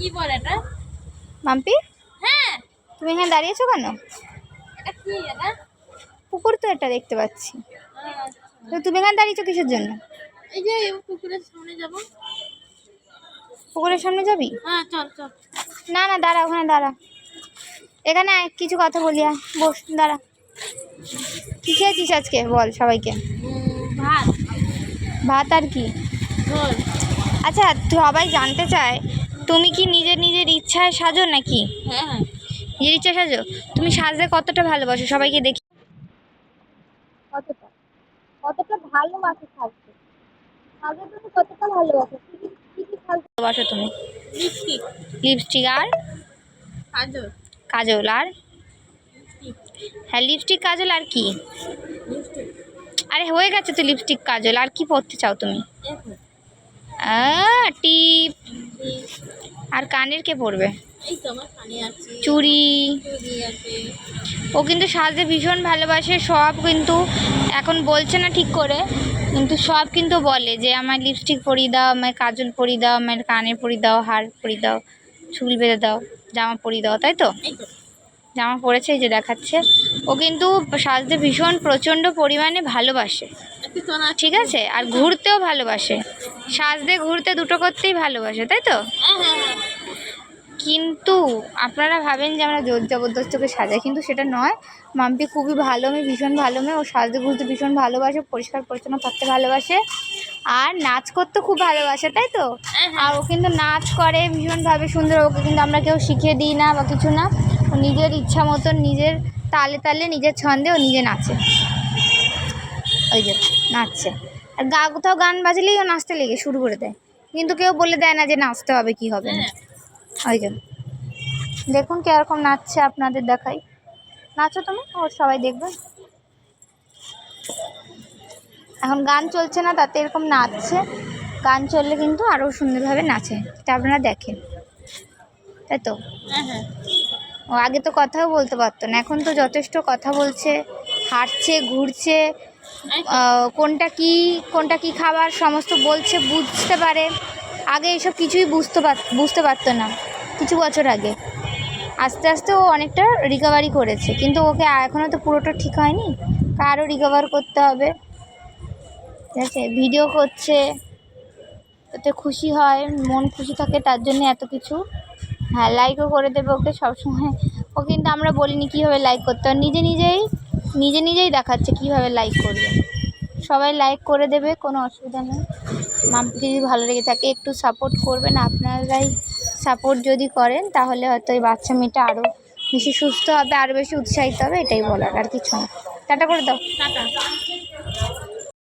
কি বল এটা? মাম্পি হ্যাঁ, তুমি এখানে দাঁড়িয়েছো কেন? এটা কি এটা? পুকুর তো এটা দেখতে পাচ্ছি। আচ্ছা। তো তুমি এখানে দাঁড়িয়েছো কিসের জন্য? এই যে পুকুরের সামনে যাব। পুকুরের সামনে যাবি? হ্যাঁ, চল চল। না না, দাঁড়া, ওখানে দাঁড়া। এখানে আয়, কিছু কথা বলি, আয় বস, দাঁড়া। কি খেয়েছিস আজকে বল সবাইকে? ভাত, ভাত আর কি? ঝোল। আচ্ছা, সবাই জানতে চায় তুমি কি নিজের নিজের ইচ্ছায় সাজো নাকি? হ্যাঁ হ্যাঁ। নিজের ইচ্ছা সাজো? তুমি সাজতে কতটা ভালোবাসো সবাইকে দেখি? কতটা কতটা ভালোবাসো সাজতে? সাজতে তুমি কতটা ভালোবাসো? কি কি ভালোবাসো তুমি? লিপস্টিক, লিপস্টিক আর কাজল, কাজল আর? লিপস্টিক, হ্যাঁ, লিপস্টিক কাজল আর কি? লিপস্টিক। আরে হয়ে গেছে তো, লিপস্টিক কাজল আর কি পরতে চাও তুমি? দেখো, টিপ। এই আর কানের কে পরবে? এই তো আমার কানে আছে, চুড়ি। চুড়ি আছে। ও কিন্তু সাজতে ভীষণ ভালোবাসে, সব কিন্তু এখন বলছে না ঠিক করে, কিন্তু সব কিন্তু বলে যে আমার লিপস্টিক পরিয়ে দাও, আমার কাজল পরিয়ে দাও, আমার কানে পরিয়ে দাও, হার পরিয়ে দাও, চুল বেঁধে দাও, জামা পরিয়ে দাও, তাই তো? এই তো। জামা পরেছে, এই যে দেখাচ্ছে। ও কিন্তু সাজতে ভীষণ প্রচণ্ড পরিমাণে ভালোবাসে, একটু চনা। ঠিক আছে? আর ঘুরতেও ভালোবাসে, সাজতে ঘুরতে দুটো করতেই ভালোবাসে, তাই তো? হ্যাঁ হ্যাঁ হ্যাঁ। কিন্তু আপনারা ভাবেন যে আমরা জোর জবরদস্তকে সাজাই, কিন্তু সেটা নয়। মাম্পি খুবই ভালো মেয়ে, ভীষণ ভালো মেয়ে। ও সাজতে ঘুরতে ভীষণ ভালোবাসে, পরিষ্কার পরিচ্ছন্ন থাকতে ভালোবাসে, আর নাচ করতে খুব ভালোবাসে, তাই তো? আর ও কিন্তু নাচ করে ভীষণভাবে সুন্দর। ওকে কিন্তু আমরা কেউ শিখিয়ে দিই না বা কিছু না, ও নিজের ইচ্ছা মতন নিজের তালে তালে নিজের ছন্দে ও নিজে নাচে। ওই যে নাচছে, আর কোথাও গান বাজলেই ও নাচতে লেগে শুরু করে দেয়, কিন্তু কেউ বলে দেয় না যে নাচতে হবে কি হবে না। ওই জন্য দেখুন কিরকম নাচছে, আপনাদের দেখাই। নাচো তুমি, ওর সবাই দেখবে। এখন গান চলছে না, তাতে এরকম নাচছে। গান চললে কিন্তু আরও সুন্দরভাবে নাচে, এটা আপনারা দেখেন, তাই তো? হ্যাঁ হ্যাঁ। ও আগে তো কথাও বলতে পারতো না, এখন তো যথেষ্ট কথা বলছে, হাঁটছে, ঘুরছে, কোনটা কি খাবার সমস্ত বলছে, বুঝতে পারে। আগে এসব কিছুই বুঝতে পারতো না কিছু বছর আগে। আস্তে আস্তে ও অনেকটা রিকভারি করেছে, কিন্তু ওকে এখনও তো পুরোটা ঠিক হয়নি, আরও রিকভার করতে হবে, ঠিক আছে? ভিডিও করছে, এতে খুশি হয়, মন খুশি থাকে, তার জন্য এত কিছু। হ্যাঁ, লাইকও করে দেবে ওকে সবসময়। ও কিন্তু আমরা বলিনি কীভাবে লাইক করতে হয়, নিজে নিজেই দেখাচ্ছে কীভাবে লাইক করবে। সবাই লাইক করে দেবে, কোনো অসুবিধা নেই। মাম্পিকে যদি ভালো লেগে থাকে একটু সাপোর্ট করবেন, আপনারাই সাপোর্ট যদি করেন তাহলে হয়তো এই বাচ্চা মেয়েটা আরও বেশি সুস্থ হবে, আরও বেশি উৎসাহিত হবে, এটাই বলার, আর কিছু না। টাটা করে দাও। টাটা।